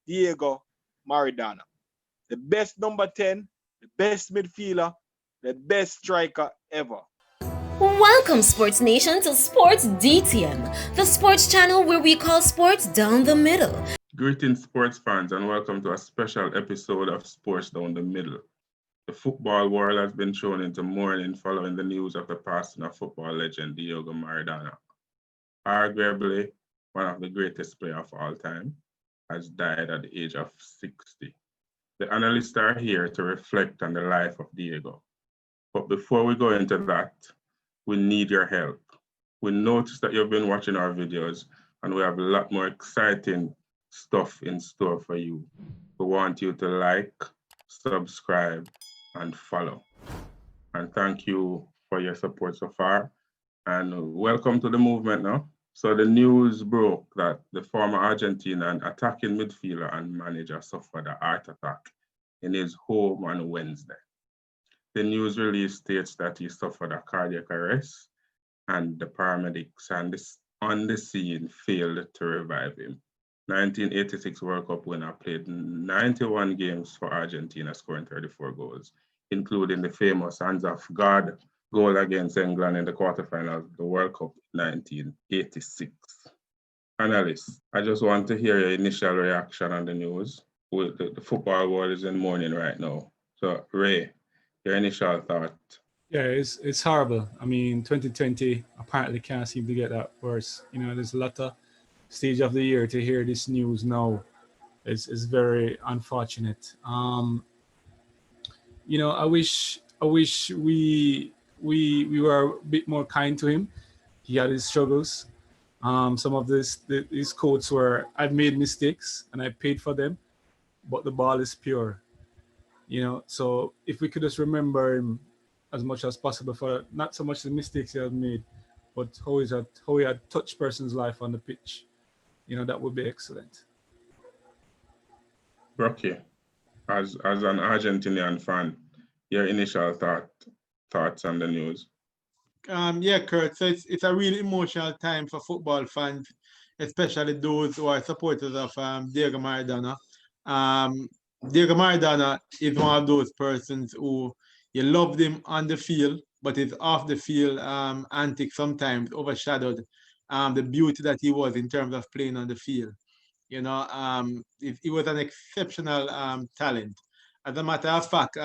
Diego Maradona. The best number 10, the best midfielder, the best striker ever. Welcome, Sports Nation, to Sports DTM, the sports channel where we call sports down the middle. Greetings, sports fans, and welcome to a special episode of Sports Down the Middle. The football world has been thrown into mourning following the news of the passing of football legend Diego Maradona. Arguably, one of the greatest players of all time, has died at the age of 60. The analysts are here to reflect on the life of Diego. But before we go into that, we need your help. We noticed that you've been watching our videos, and we have a lot more exciting stuff in store for you. We want you to like, subscribe, and follow. And thank you for your support so far. And welcome to the movement now. So the news broke that the former Argentinian attacking midfielder and manager suffered a heart attack in his home on Wednesday. The news release states that he suffered a cardiac arrest and the paramedics on the scene failed to revive him. 1986 World Cup winner played 91 games for Argentina, scoring 34 goals, including the famous hands of God goal against England in the quarterfinals of the World Cup 1986. Analysts, I just want to hear your initial reaction on the news. The football world is in mourning right now. So, Ray, your initial thought? Yeah, it's horrible. I mean, 2020 apparently can't seem to get that worse. You know, there's a lot of stage of the year to hear this news now. It's very unfortunate. You know, I wish we were a bit more kind to him. He had his struggles. Some of these quotes were, "I've made mistakes and I paid for them, but the ball is pure." You know, so if we could just remember him as much as possible for not so much the mistakes he had made, but how he had touched person's life on the pitch, you know, that would be excellent. Rocky, as an Argentinian fan, your initial thoughts on the news? Yeah, Kurt. So it's a really emotional time for football fans, especially those who are supporters of Diego Maradona. Um, Diego Maradona is one of those persons who you loved him on the field, but his off the field antics sometimes overshadowed the beauty that he was in terms of playing on the field. You know, he was an exceptional talent. As a matter of fact,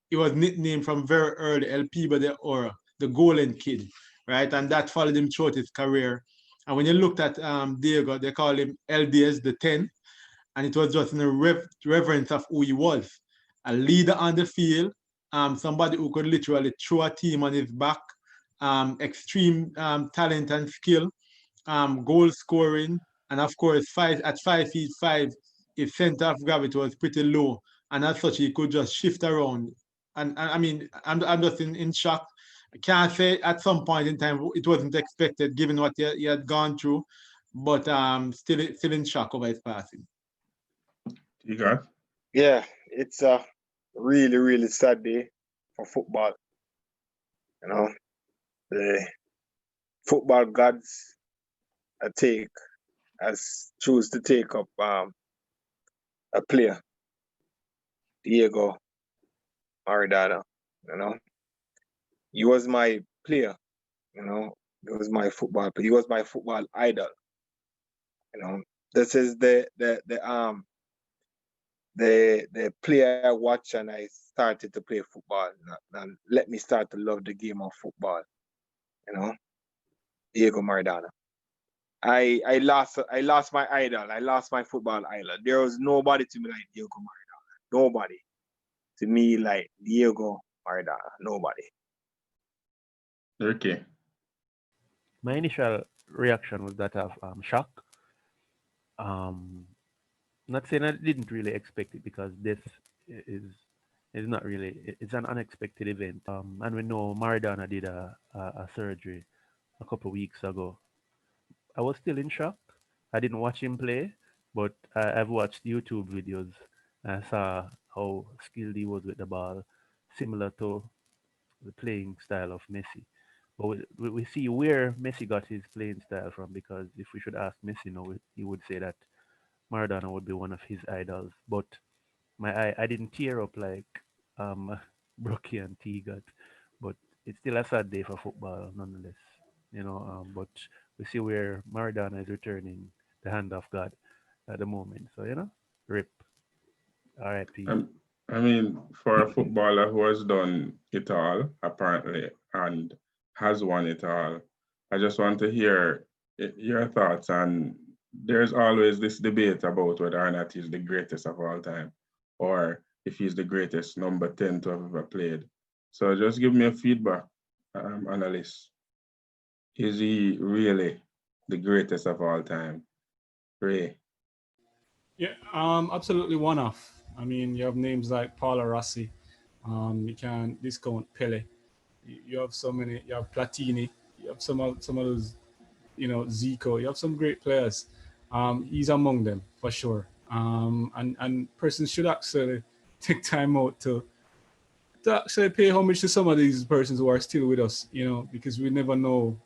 he was nicknamed from very early El Pibe or the Golden Kid, right? And that followed him throughout his career. And when you looked at Diego, they call him LDS the 10, and it was just in the reverence of who he was, a leader on the field, somebody who could literally throw a team on his back, extreme talent and skill, goal scoring, and of course, at 5 feet 5, his center of gravity was pretty low, and as such, he could just shift around. And I mean, I'm just in shock. I can't say at some point in time it wasn't expected given what he had gone through, but still in shock over his passing. You guys? Yeah, it's a really, really sad day for football. You know, the football gods choose to take up a player, Diego Maradona. You know, he was my player. You know, he was my football player. He was my football idol. You know, this is the player I watched and I started to play football and let me start to love the game of football. You know, Diego Maradona. I lost my idol. I lost my football idol. There was nobody to me like Diego Maradona. Nobody to me like Diego Maradona. Nobody. Okay. My initial reaction was that of shock. Not saying I didn't really expect it because this is not really, it's an unexpected event. And we know Maradona did a surgery a couple of weeks ago. I was still in shock. I didn't watch him play, but I've watched YouTube videos. I saw how skilled he was with the ball, similar to the playing style of Messi. But we see where Messi got his playing style from, because if we should ask Messi now, he would say that Maradona would be one of his idols. But I didn't tear up like um Brookie and T got, but it's still a sad day for football nonetheless. But we see where Maradona is returning the hand of God at the moment. So rip, R.I.P. Um, I mean, for a footballer who has done it all, apparently, and has won it all, I just want to hear your thoughts. And there's always this debate about whether or not he's the greatest of all time, or if he's the greatest number 10 to have ever played. So just give me a feedback, analyst. Is he really the greatest of all time? Ray. Yeah, absolutely one off. I mean, you have names like Paolo Rossi. You can discount Pele. You have so many. You have Platini. You have some of those. Zico. You have some great players. He's among them for sure. And persons should actually take time out to actually pay homage to some of these persons who are still with us. Because we never know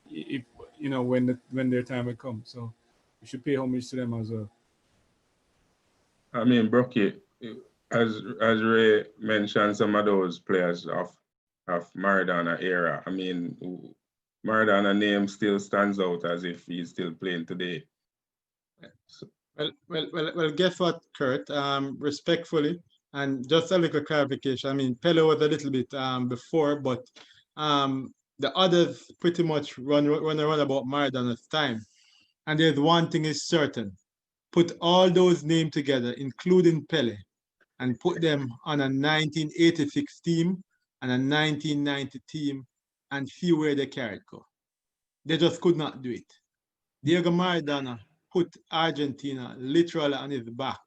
if when their time will come. So we should pay homage to them as well. I mean, Brookie, as Ray mentioned, some of those players of Maradona era. I mean, Maradona name still stands out as if he's still playing today. So, Well, guess what, Kurt? Respectfully, and just a little clarification. I mean, Pele was a little bit before, but the others pretty much run around about Maradona's time. And there's one thing is certain: put all those names together, including Pele, and put them on a 1986 team and a 1990 team, and see where they carried go. They just could not do it. Diego Maradona put Argentina literally on his back.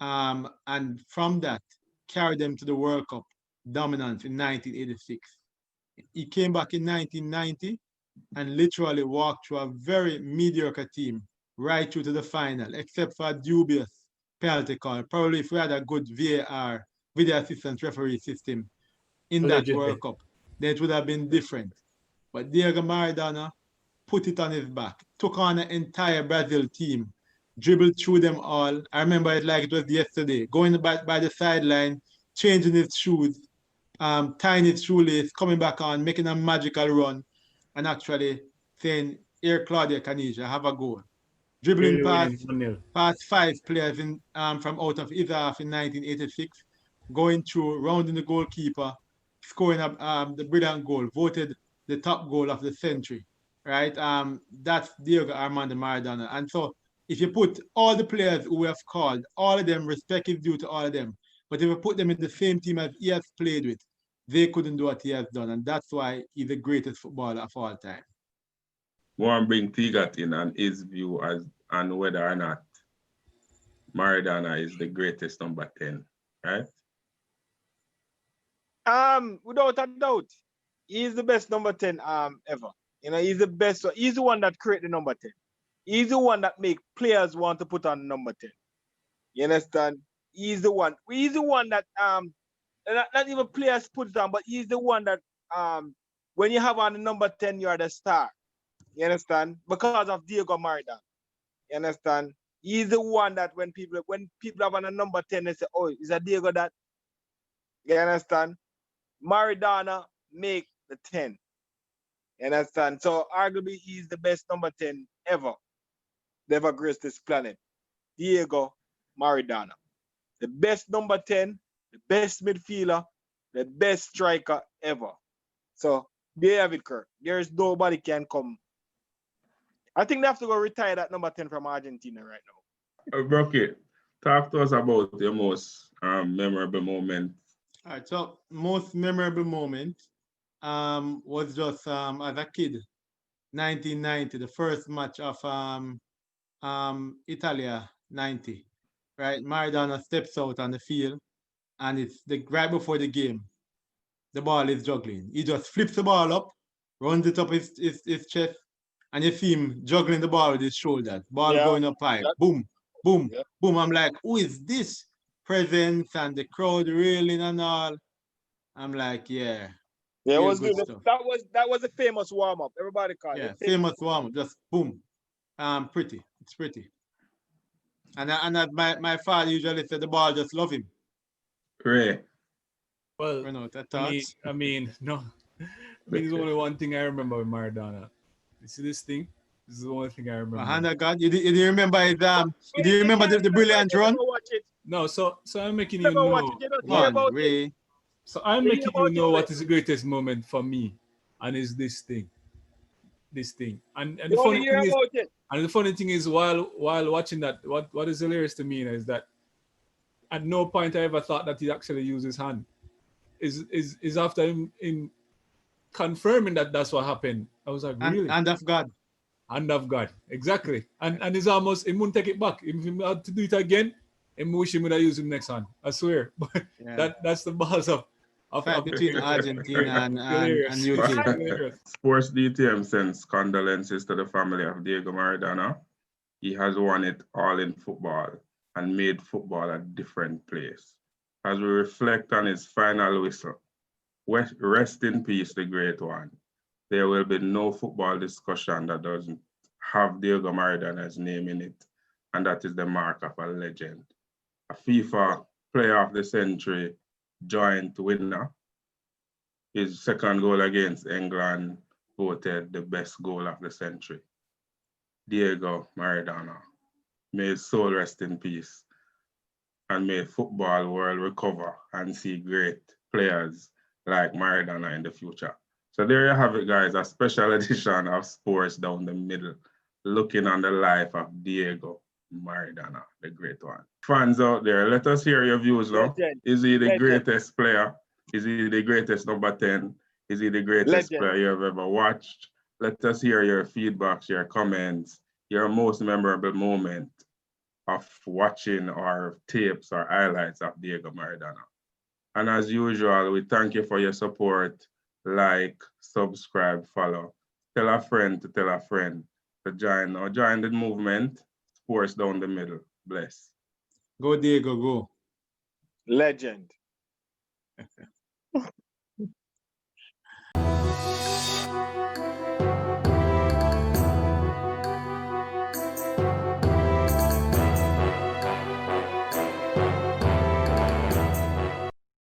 And from that, carried them to the World Cup dominance in 1986. He came back in 1990 and literally walked through a very mediocre team right through to the final, except for a dubious penalty call. Probably if we had a good VAR, video assistant referee system in that Allegedly. World Cup, then it would have been different. But Diego Maradona put it on his back, took on an entire Brazil team, dribbled through them all. I remember it like it was yesterday, going by the sideline, changing his shoes, tying his shoelace, coming back on, making a magical run, and actually saying, "Here, Claudia Canija, have a goal." Dribbling Clearly winning past 1-0. five players from out of his half in 1986, going through, rounding the goalkeeper, scoring the brilliant goal, voted the top goal of the century, right? That's Diego Armando Maradona. And so if you put all the players who we have called, all of them, respect is due to all of them. But if you put them in the same team as he has played with, they couldn't do what he has done. And that's why he's the greatest footballer of all time. want to bring Tigat in and his view on whether or not Maradona is the greatest number 10, right? Without a doubt, he's the best number 10 ever. He's the best. He's the one that created the number 10. He's the one that make players want to put on number 10. You understand? He's the one. He's the one that not even players put it on, but he's the one that when you have on the number 10, you're the star. You understand? Because of Diego Maradona. You understand? He's the one that when people have on a number 10, they say, "Oh, is that Diego that?" You understand? Maradona make the 10. You understand? So arguably he's the best number 10 ever. Ever graced this planet. Diego Maradona. The best number 10, the best midfielder, the best striker ever. So they have it, Kurt. There's nobody can come. I think they have to go retire that number 10 from Argentina right now. Brookie, talk to us about your most memorable moment. All right, so most memorable moment was just as a kid, 1990, the first match of Italia 90, right? Maradona steps out on the field, and it's right before the game. The ball is juggling. He just flips the ball up, runs it up his chest, and you see him juggling the ball with his shoulder. Ball going up high. Boom, boom, boom. I'm like, who is this? Presence and the crowd reeling and all. I'm like, yeah. Yeah, it was good. That was a famous warm-up. Everybody called it. Yeah, famous warm-up. Just boom. Pretty. It's pretty. And my father usually said the ball just love him. Ray. Well, You know, the I mean, thoughts. I mean, no. I mean, there's only one thing I remember with Maradona. You see this thing? This is the only thing I remember. Hand of God, you didn't remember his you didn't remember the brilliant run? No, so I'm making you know. One way. So I'm making you know what is the greatest moment for me, and is this thing. This thing. And the funny thing is, and the funny thing is, while watching that, what is hilarious to me is that at no point I ever thought that he actually used his hand. Is after him confirming that that's what happened. I was like, really? Hand of God. Hand of God, exactly. And it's almost, he wouldn't take it back. If he had to do it again, I wish he would have used him next hand. I swear. But that's the balls of fight between Argentina and UK. Sports DTM sends condolences to the family of Diego Maradona. He has won it all in football and made football a different place. As we reflect on his final whistle, rest in peace, the great one. There will be no football discussion that doesn't have Diego Maradona's name in it, and that is the mark of a legend. A FIFA Player of the Century joint winner. His second goal against England voted the best goal of the century. Diego Maradona. May his soul rest in peace, and may football world recover and see great players like Maradona in the future. So there you have it, guys, a special edition of Sports Down the Middle, looking on the life of Diego Maradona, the great one. Fans out there, let us hear your views now. Is he the greatest player? Is he the greatest number 10? Is he the greatest player you have ever watched? Let us hear your feedbacks, your comments, your most memorable moment of watching our tapes or highlights of Diego Maradona. And as usual, we thank you for your support. Like, subscribe, follow. Tell a friend to tell a friend to join the movement. Sports Down the Middle. Bless. Go Diego, go. Legend.